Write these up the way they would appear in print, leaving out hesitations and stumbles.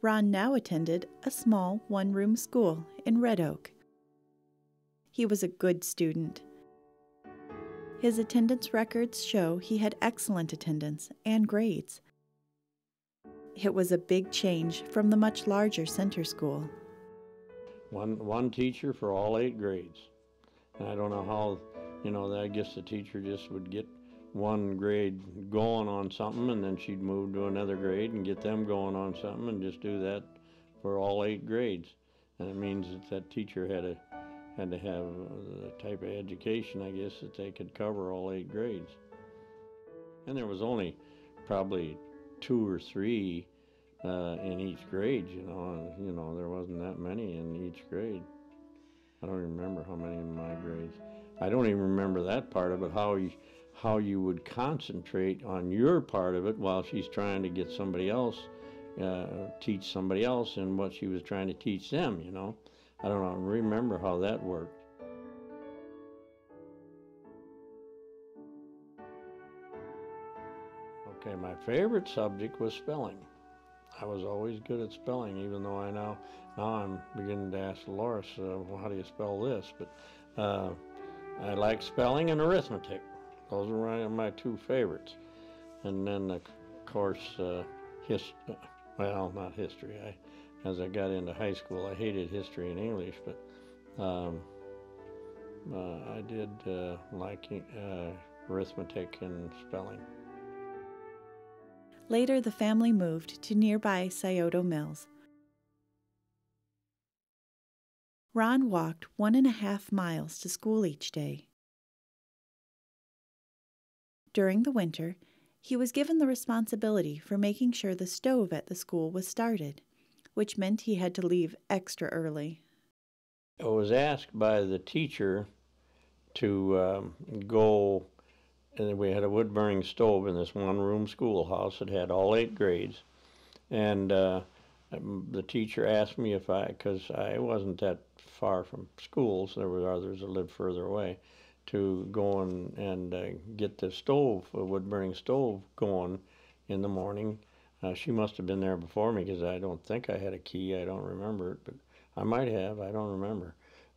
Ron now attended a small one-room school in Red Oak. He was a good student. His attendance records show he had excellent attendance and grades. It was a big change from the much larger center school. One teacher for all 8 grades. And I don't know how, I guess the teacher just would get one grade going on something, and then she'd move to another grade and get them going on something, and just do that for all 8 grades. And it means that teacher had to have the type of education, I guess, that they could cover all 8 grades. And there was only probably 2 or 3 in each grade, there wasn't that many in each grade. I don't even remember how many in my grades. I don't even remember that part of it, how you would concentrate on your part of it while she's trying to get somebody else, teach somebody else in what she was trying to teach them, I don't remember how that worked. Okay, my favorite subject was spelling. I was always good at spelling, even though now I'm beginning to ask Dolores, well, how do you spell this? But I like spelling and arithmetic. Those are my 2 favorites. And then, of course, not history. As I got into high school, I hated history and English, but I did like arithmetic and spelling. Later, the family moved to nearby Scioto Mills. Ron walked 1.5 miles to school each day. During the winter, he was given the responsibility for making sure the stove at the school was started, which meant he had to leave extra early. I was asked by the teacher to go, and we had a wood-burning stove in this one-room schoolhouse. It had all 8 grades, and the teacher asked me if because I wasn't that far from schools, there were others that lived further away, to go and get the stove, a wood-burning stove, going in the morning. She must have been there before me, because I don't think I had a key. I don't remember it, but I might have. I don't remember.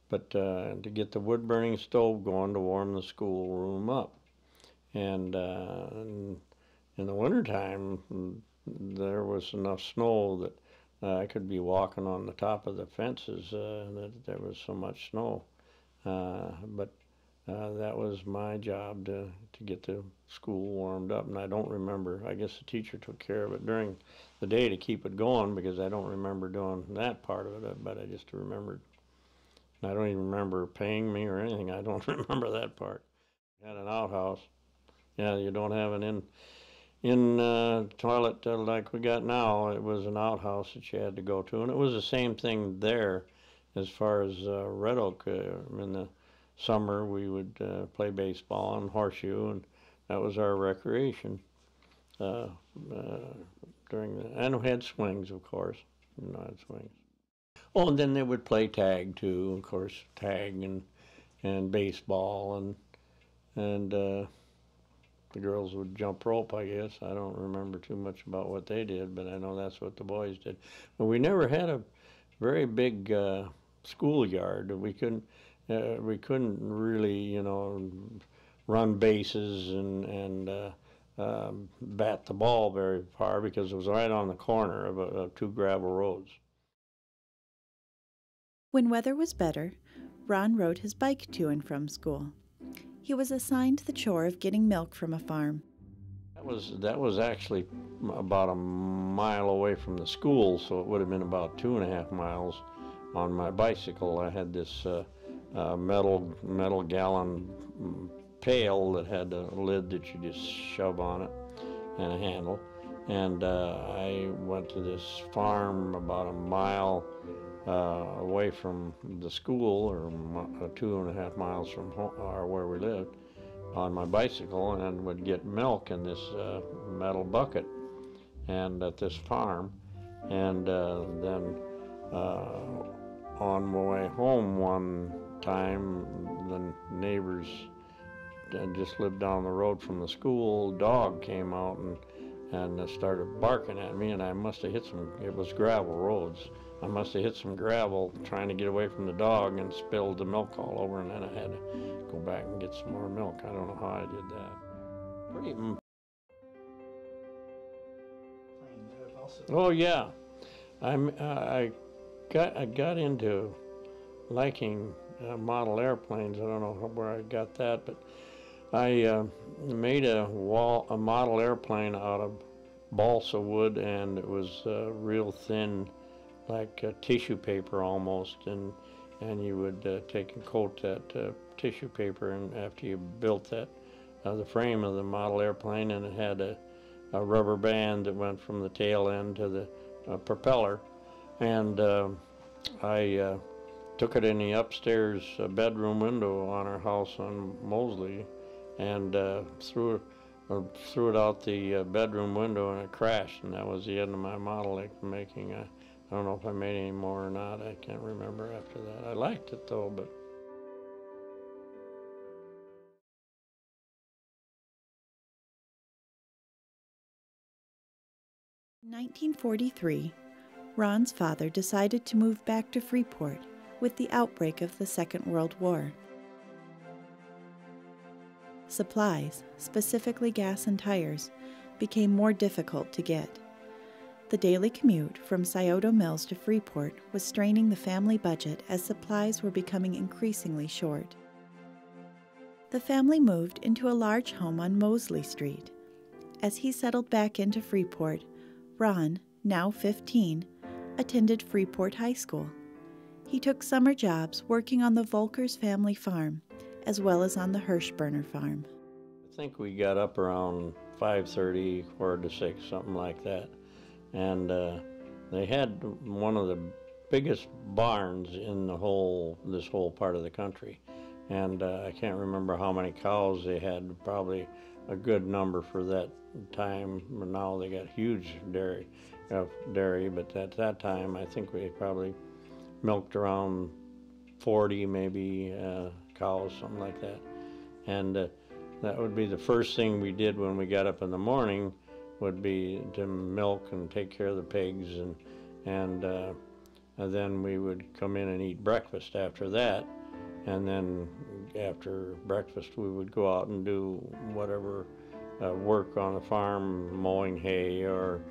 But to get the wood-burning stove going to warm the schoolroom up. And in the wintertime, there was enough snow that I could be walking on the top of the fences, that there was so much snow. But that was my job to get the school warmed up, and I don't remember. I guess the teacher took care of it during the day to keep it going, because I don't remember doing that part of it, but I just remembered. I don't even remember paying me or anything. I don't remember that part. We had an outhouse. Yeah, you don't have an in toilet like we got now. It was an outhouse that you had to go to, and it was the same thing there as far as Red Oak. In the summer, we would play baseball and horseshoe, and that was our recreation and we had swings, of course. Had swings. Oh, and then they would play tag too, of course, tag and baseball, and the girls would jump rope, I guess. I don't remember too much about what they did, but I know that's what the boys did. But we never had a very big schoolyard. We couldn't really, run bases and bat the ball very far, because it was right on the corner of 2 gravel roads. When weather was better, Ron rode his bike to and from school. He was assigned the chore of getting milk from a farm. That was actually about a mile away from the school, so it would have been about 2.5 miles on my bicycle. I had this metal gallon pail that had a lid that you just shove on it and a handle. And I went to this farm about a mile away from the school, or 2.5 miles from home, or where we lived, on my bicycle, and would get milk in this metal bucket and at this farm. And then on my way home one time, the neighbors just lived down the road from the school. Dog came out and and started barking at me, and I must have hit some, it was gravel roads. I must have hit some gravel trying to get away from the dog and spilled the milk all over, and then I had to go back and get some more milk. I don't know how I did that. Pretty. Oh yeah, I got into liking model airplanes. I don't know where I got that, but I made a model airplane out of balsa wood, and it was real thin, like tissue paper almost, and you would take and coat that tissue paper, and after you built that, the frame of the model airplane, and it had a rubber band that went from the tail end to the propeller, and I took it in the upstairs bedroom window on our house on Mosley, and threw it out the bedroom window, and it crashed, and that was the end of my model making. I don't know if I made any more or not. I can't remember after that. I liked it though, but. In 1943, Ron's father decided to move back to Freeport with the outbreak of the Second World War. Supplies, specifically gas and tires, became more difficult to get. The daily commute from Scioto Mills to Freeport was straining the family budget as supplies were becoming increasingly short. The family moved into a large home on Mosley Street. As he settled back into Freeport, Ron, now 15, attended Freeport High School. He took summer jobs working on the Volkers family farm, as well as on the Hirschberner farm. I think we got up around 5:30, 4 to 6, something like that. And they had one of the biggest barns in this whole part of the country. And I can't remember how many cows they had, probably a good number for that time. Now they got huge dairy, but at that time I think we probably milked around 40 maybe cows, something like that. And that would be the first thing we did when we got up in the morning, would be to milk and take care of the pigs, and then we would come in and eat breakfast after that, and then after breakfast we would go out and do whatever work on the farm, mowing hay or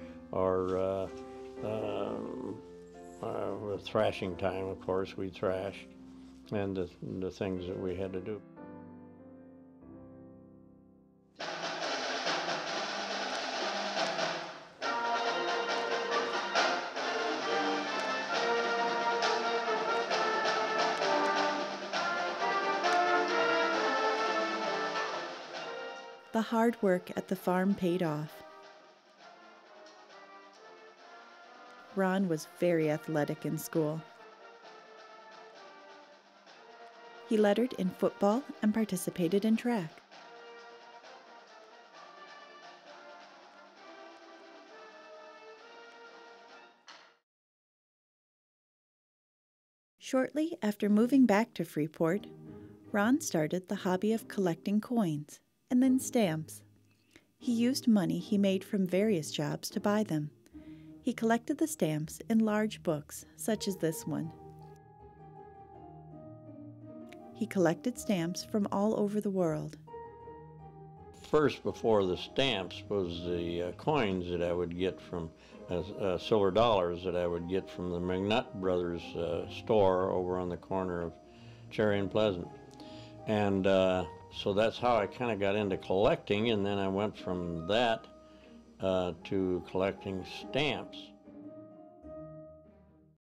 thrashing time. Of course, we'd thrash, and the things that we had to do. The hard work at the farm paid off. Ron was very athletic in school. He lettered in football and participated in track. Shortly after moving back to Freeport, Ron started the hobby of collecting coins and then stamps. He used money he made from various jobs to buy them. He collected the stamps in large books, such as this one. He collected stamps from all over the world. First, before the stamps, was the coins that I would get from silver dollars that I would get from the McNutt Brothers store over on the corner of Cherry and Pleasant. And so that's how I kind of got into collecting, and then I went from that to collecting stamps.